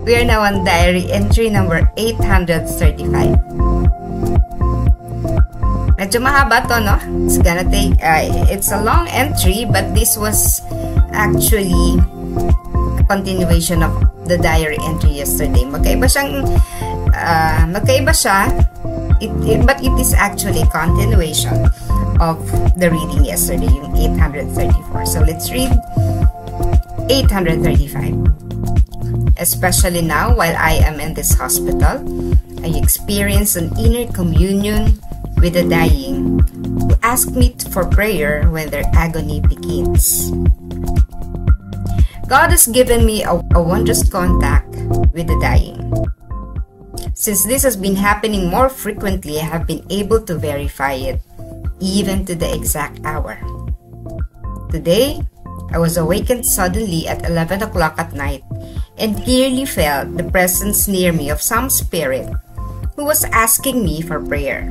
We are now on diary entry number 835. Medyo mahaba to, no? It's gonna take, it's a long entry, but this was actually a continuation of the diary entry yesterday. Magkaiba siya, but it is actually a continuation of the reading yesterday, yung 834. So let's read 835. Especially now, while I am in this hospital, I experience an inner communion with the dying who ask me for prayer when their agony begins. God has given me a wondrous contact with the dying. Since this has been happening more frequently, I have been able to verify it, even to the exact hour. Today, I was awakened suddenly at 11 o'clock at night and clearly felt the presence near me of some spirit who was asking me for prayer.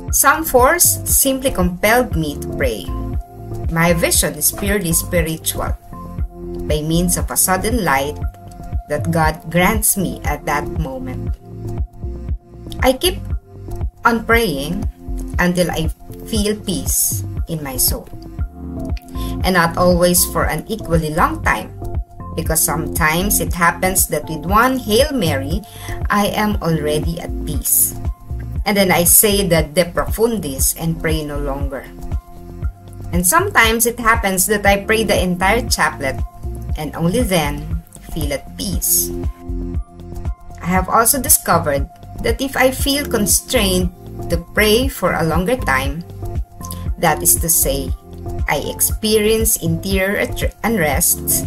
Some force simply compelled me to pray. My vision is purely spiritual, by means of a sudden light that God grants me at that moment. I keep on praying until I feel peace in my soul. And not always for an equally long time, because sometimes it happens that with one Hail Mary, I am already at peace. And then I say the De Profundis and pray no longer. And sometimes it happens that I pray the entire chaplet and only then feel at peace. I have also discovered that if I feel constrained to pray for a longer time, that is to say, I experience interior unrest,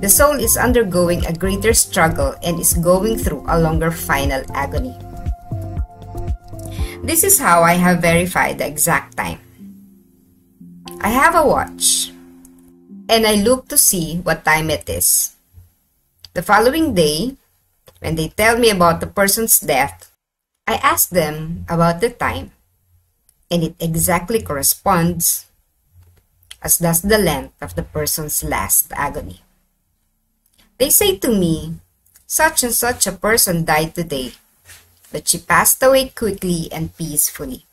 the soul is undergoing a greater struggle and is going through a longer final agony. This is how I have verified the exact time. I have a watch, and I look to see what time it is. The following day, when they tell me about the person's death, I ask them about the time, and it exactly corresponds, as does the length of the person's last agony. They say to me, such and such a person died today, but she passed away quickly and peacefully.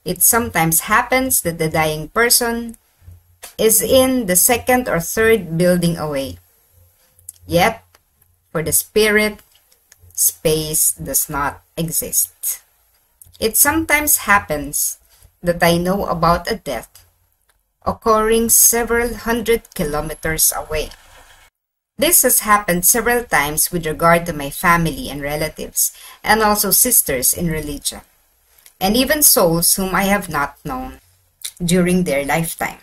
It sometimes happens that the dying person is in the second or third building away. Yet, for the spirit, space does not exist. It sometimes happens that I know about a death occurring several hundred kilometers away. This has happened several times with regard to my family and relatives, and also sisters in religion, and even souls whom I have not known during their lifetime.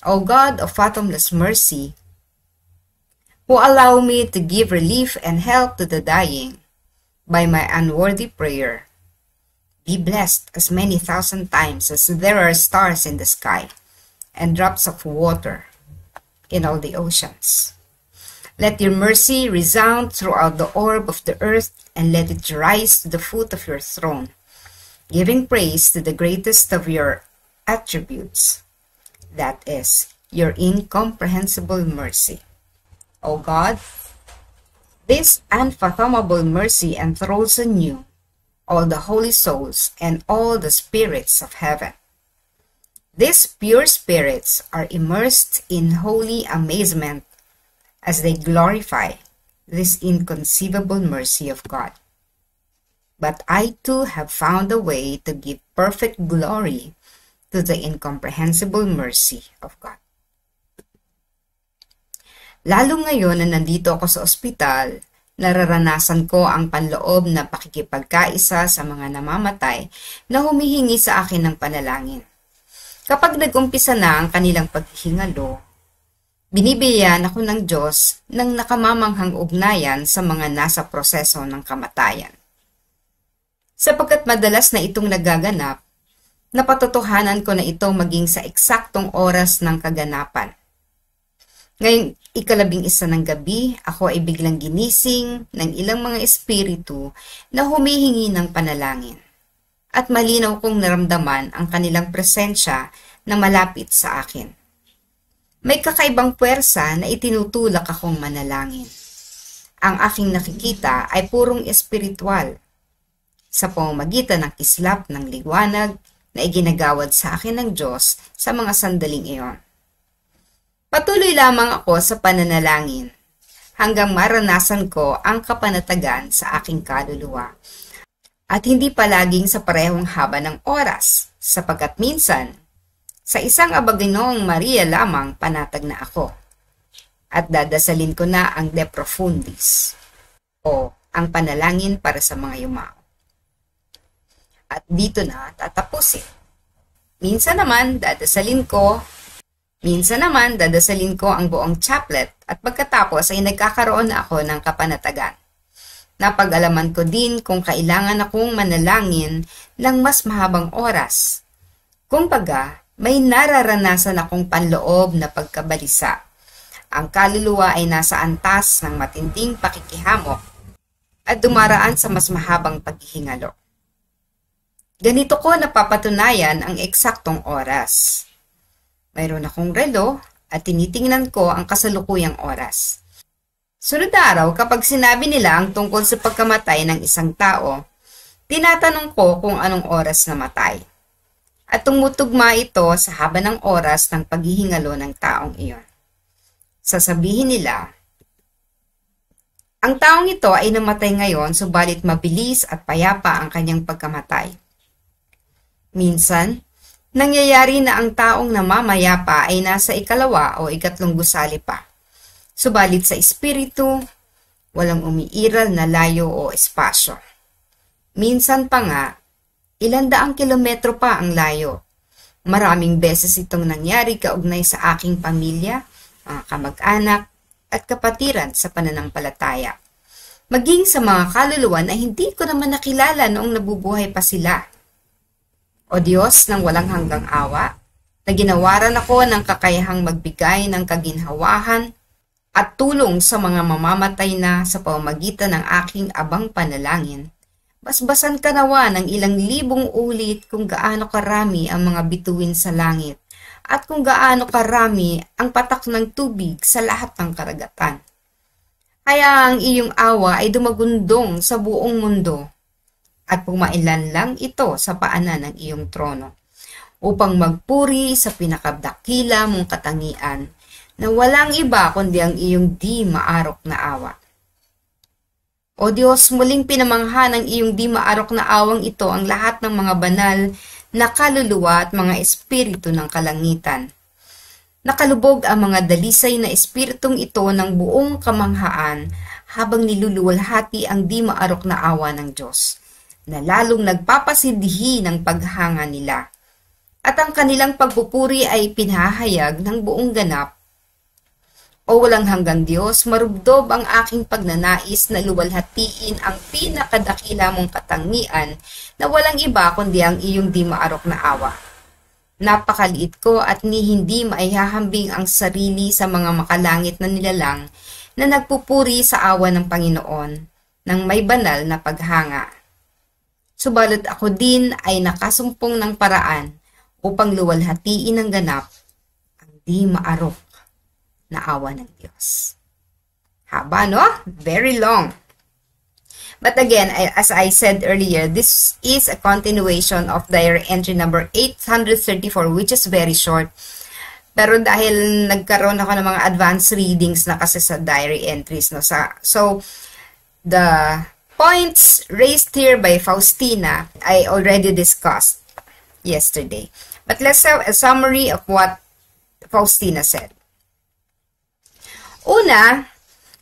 O God of fathomless mercy, who allow me to give relief and help to the dying by my unworthy prayer, be blessed as many thousand times as there are stars in the sky and drops of water in all the oceans. Let your mercy resound throughout the orb of the earth, and let it rise to the foot of your throne, giving praise to the greatest of your attributes, that is, your incomprehensible mercy. O God, this unfathomable mercy enthralls anew all the holy souls and all the spirits of heaven. These pure spirits are immersed in holy amazement as they glorify this inconceivable mercy of God. But I too have found a way to give perfect glory to the incomprehensible mercy of God. Lalo ngayon na nandito ako sa ospital, nararanasan ko ang panloob na pakikipagkaisa sa mga namamatay na humihingi sa akin ng panalangin. Kapag nag-umpisa na ang kanilang paghihingalo, binibigyan ako ng Diyos ng nakamamanghang ugnayan sa mga nasa proseso ng kamatayan. Sapagkat madalas na itong nagaganap, napatotohanan ko na ito maging sa eksaktong oras ng kaganapan. Ngayong 11 ng gabi, ako ay biglang ginising ng ilang mga espiritu na humihingi ng panalangin. At malinaw kong naramdaman ang kanilang presensya na malapit sa akin. May kakaibang puwersa na itinutulak akong manalangin. Ang aking nakikita ay purong espiritual, sa pamamagitan ng kislap ng liwanag na iginagawad sa akin ng Diyos sa mga sandaling iyon. Patuloy lamang ako sa pananalangin hanggang maranasan ko ang kapanatagan sa aking kaluluwa at hindi palaging sa parehong haba ng oras, sapagkat minsan sa isang Abaginoong Maria lamang panatag na ako at dadasalin ko na ang De Profundis o ang panalangin para sa mga yumao. At dito na tatapusin. Minsan naman dadasalin ko ang buong chaplet at pagkatapos ay nagkakaroon na ako ng kapanatagan. Napag-alaman ko din kung kailangan akong manalangin ng mas mahabang oras. Kumbaga, may nararanasan akong panloob na pagkabalisa. Ang kaluluwa ay nasa antas ng matinding pakikihamok at dumaraan sa mas mahabang paghihingalo. Ganito ko napapatunayan ang eksaktong oras. Mayroon akong relo at tinitingnan ko ang kasalukuyang oras. Sunod na araw, kapag sinabi nila ang tungkol sa pagkamatay ng isang tao, tinatanong ko kung anong oras namatay. At tumutugma ito sa haba ng oras ng paghihingalo ng taong iyon. Sasabihin nila, ang taong ito ay namatay ngayon subalit mabilis at payapa ang kanyang pagkamatay. Minsan, nangyayari na ang taong namamayapa ay nasa ikalawa o ikatlong gusali pa. Subalit sa espiritu, walang umiiral na layo o espasyo. Minsan pa nga, ilang daang kilometro pa ang layo. Maraming beses itong nangyari kaugnay sa aking pamilya, mga kamag-anak, at kapatiran sa pananampalataya. Maging sa mga kaluluwa na hindi ko naman nakilala noong nabubuhay pa sila. O Diyos ng walang hanggang awa, na ginawaran ako ng kakayahang magbigay ng kaginhawahan at tulong sa mga mamamatay na sa pamamagitan ng aking abang panalangin. Basbasan ka nawa ng ilang libong ulit kung gaano karami ang mga bituin sa langit at kung gaano karami ang patak ng tubig sa lahat ng karagatan. Kaya ang iyong awa ay dumagundong sa buong mundo at pumailan lang ito sa paanan ng iyong trono upang magpuri sa pinakadakila mong katangian na walang iba kundi ang iyong di maarok na awa. O Diyos, muling pinamangha ng iyong di maarok na awang ito ang lahat ng mga banal na kaluluwa at mga espiritu ng kalangitan. Nakalubog ang mga dalisay na espiritong ito ng buong kamanghaan habang niluluwalhati ang di maarok na awa ng Diyos, na lalong nagpapasidhi ng paghanga nila. At ang kanilang pagpupuri ay pinahayag ng buong ganap. O walang hanggang Diyos, marubdob ang aking pagnanais na luwalhatiin ang pinakadakila mong katangian na walang iba kundi ang iyong di maarok na awa. Napakaliit ko at hindi maihahambing ang sarili sa mga makalangit na nilalang na nagpupuri sa awa ng Panginoon ng may banal na paghanga. Subalit ako din ay nakasumpong ng paraan upang luwalhatiin ng ganap ang di maarok na awa ng Diyos. Haba, no? Very long. But again, as I said earlier, this is a continuation of diary entry number 834, which is very short. Pero dahil nagkaroon ako ng mga advanced readings na kasi sa diary entries, no? So, the points raised here by Faustina, I already discussed yesterday. But let's have a summary of what Faustina said. Una,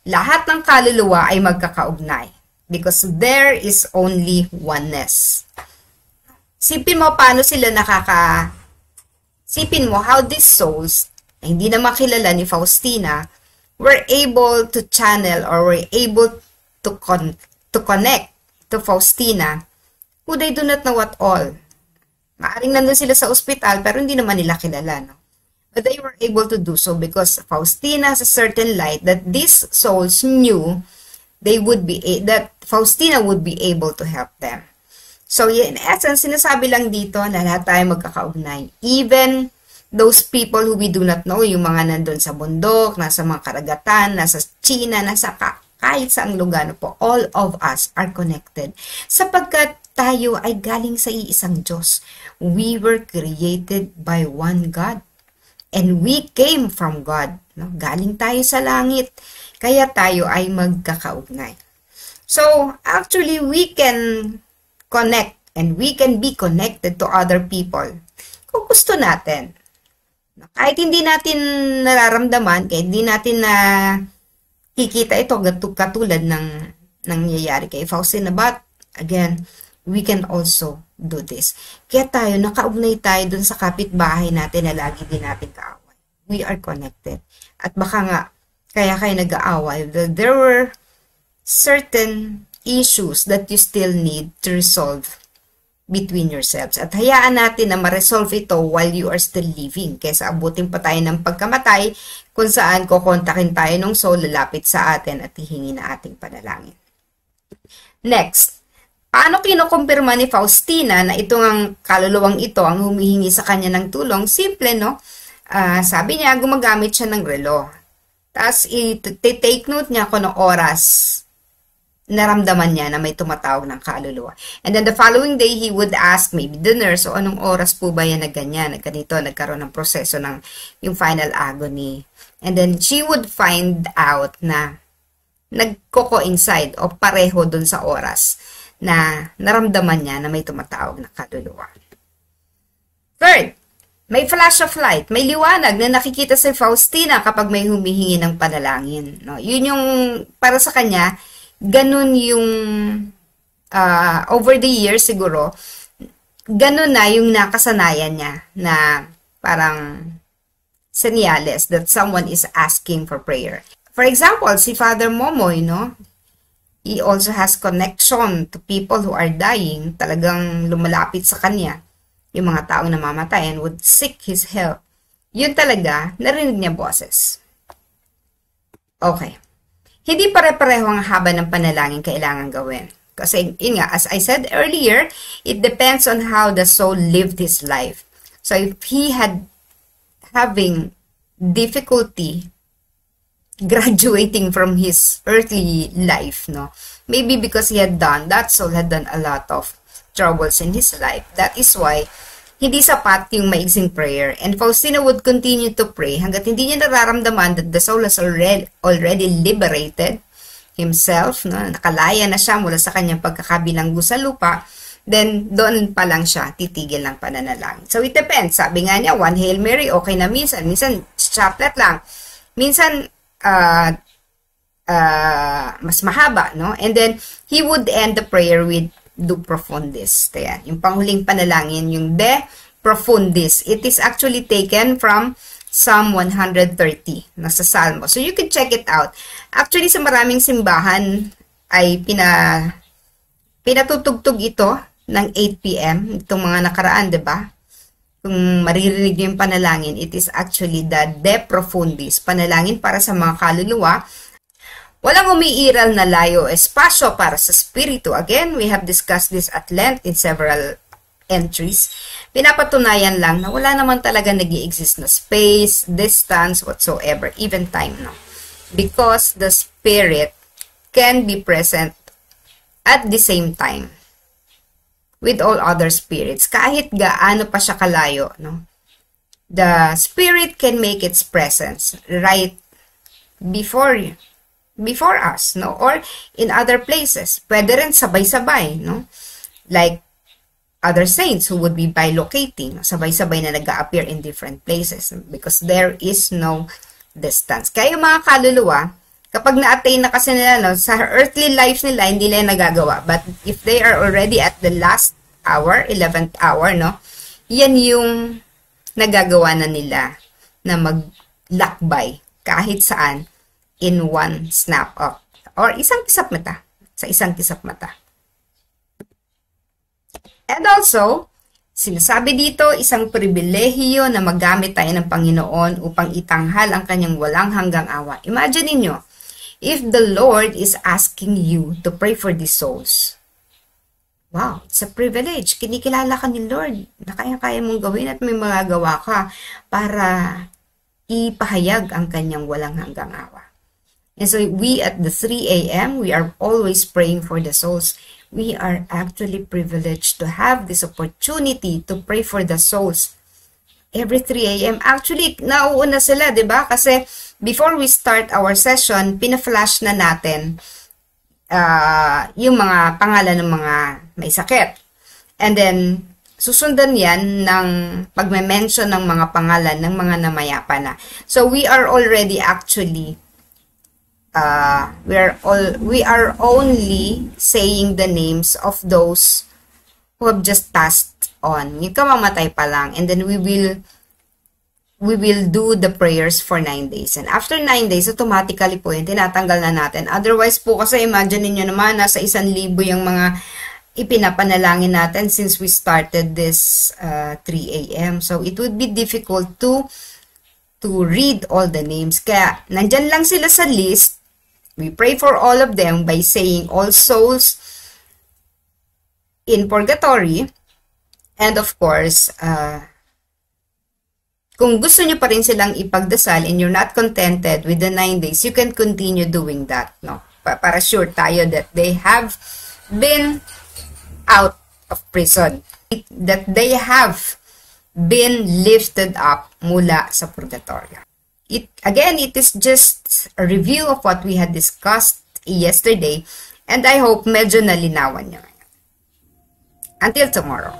lahat ng kaluluwa ay magkakaugnay because there is only oneness. Sipin mo paano sila sipin mo how these souls na hindi na makilala ni Faustina were able to channel or were able to connect to Faustina who they do not know at all. Maaring nandun sila sa ospital pero hindi naman nila kilala, no? But they were able to do so because Faustina has a certain light that these souls knew that Faustina would be able to help them. So in essence, sinasabi lang dito na lahat tayo magkakaugnay. Even those people who we do not know, yung mga nandun sa bundok, nasa mga karagatan, nasa China, nasa kahit saang lugar po, all of us are connected. Sapagkat tayo ay galing sa iisang Diyos. We were created by one God. And we came from God. No? Galing tayo sa langit. Kaya tayo ay magkakaugnay. So, actually, we can connect and we can be connected to other people kung gusto natin. Kahit hindi natin nararamdaman, kahit hindi natin na kikita ito katulad ng nangyayari kay Faustina. But, again, we can also do this. Kaya tayo, nakaugnay tayo dun sa kapitbahay natin na lagi din natin kaaway. We are connected. At baka nga, kaya kayo nag-aaway. There were certain issues that you still need to resolve between yourselves. At hayaan natin na ma-resolve ito while you are still living. Kaysa abutin pa tayo ng pagkamatay kung saan kukontakin tayo ng soul, lalapit sa atin at hihingi na ating panalangin. Next, paano kinukumpirma ni Faustina na ito ang kaluluwang ito ang humihingi sa kanya ng tulong? Simple, no? Sabi niya, gumagamit siya ng relo. Tapos, i-take note niya kung anong oras naramdaman niya na may tumatawag ng kaluluwa. And then the following day, he would ask maybe the nurse, o anong oras po ba yan na ganyan, na ganito, nagkaroon ng proseso ng yung final agony. And then she would find out na nagko-coincide o pareho dun sa oras na naramdaman niya na may tumatawag na kaluluwa. Third, may flash of light, may liwanag na nakikita sa Faustina kapag may humihingi ng panalangin. No? Yun yung, para sa kanya, ganun yung, over the years siguro, ganun na yung nakasanayan niya na parang senyales that someone is asking for prayer. For example, si Father Momoy, no? He also has connection to people who are dying. Talagang lumalapit sa kanya yung mga taong namamatay and would seek his help. Yun talaga, narinig niya boses. Okay. Hindi pare-pareho ang haba ng panalangin kailangan gawin. Kasi, yun nga, as I said earlier, it depends on how the soul lived his life. So, if he had having difficulty graduating from his earthly life, no? Maybe because that soul had done a lot of troubles in his life. That is why, hindi sapat yung maigsing prayer. And Faustina would continue to pray hanggat hindi niya nararamdaman that the soul has already liberated himself, no? Nakalaya na siya mula sa kanyang pagkakabilanggo sa lupa, then doon pa lang siya titigil ng pananalangin. So it depends. Sabi nga niya, one Hail Mary, okay na minsan. Minsan, chaplet lang. Minsan, mas mahaba, no? And then, he would end the prayer with Do Profundis. Ayan, yung panghuling panalangin, yung De Profundis. It is actually taken from Psalm 130, nasa Salmo. So, you can check it out. Actually, sa maraming simbahan ay pinatutugtog ito ng 8 p.m. Itong mga nakaraan, diba? Kung maririnig yung panalangin, it is actually the De Profundis. Panalangin para sa mga kaluluwa. Walang umiiral na layo espasyo para sa spiritu. Again, we have discussed this at length in several entries. Pinapatunayan lang na wala naman talaga nag-i-exist na space, distance, whatsoever, even time, no? Because the spirit can be present at the same time with all other spirits. Kahit gaano pa siya kalayo, no? The spirit can make its presence right before us, no? Or in other places. Pwede rin sabay-sabay, no? Like other saints who would be bilocating, sabay-sabay na nag-a-appear in different places because there is no distance. Kaya yung mga kaluluwa, kapag na-attain na kasi nila, no, sa earthly lives nila, hindi nila nagagawa. But if they are already at the last hour, 11th hour, no, yan yung nagagawa na nila na maglakbay kahit saan in one snap of, or isang kisap mata, sa isang kisap mata. And also, sinasabi dito, isang pribilehiyo na magamit tayo ng Panginoon upang itanghal ang kanyang walang hanggang awa. Imagine niyo, if the Lord is asking you to pray for these souls, Wow, it's a privilege. Kinikilala ka ni Lord na kaya-kaya mong gawin at may magagawa ka para ipahayag ang kanyang walang hanggang awa. And so we at the 3 a.m., we are always praying for the souls. We are actually privileged to have this opportunity to pray for the souls. Every 3 a.m. Actually, nauuna sila, di ba? Kasi before we start our session, pina-flash na natin yung mga pangalan ng mga may sakit. And then, susundan yan ng pagme-mention ng mga pangalan ng mga namayapa na. So, we are already actually, we are only saying the names of those who have just passed on. Yung kamamatay pa lang. And then, we will do the prayers for 9 days. And after 9 days, automatically po yun, tinatanggal na natin. Otherwise po, kasi imagine niyo naman, nasa 1,000 yung mga ipinapanalangin natin since we started this 3 a.m. So, it would be difficult to read all the names. Kaya, nandyan lang sila sa list. We pray for all of them by saying all souls in purgatory. And of course, kung gusto nyo pa rin silang ipagdasal and you're not contented with the 9 days, you can continue doing that, no? Para sure tayo that they have been out of prison. That they have been lifted up mula sa purgatorio. Again, it is just a review of what we had discussed yesterday, and I hope medyo nalinawan nyo. Until tomorrow.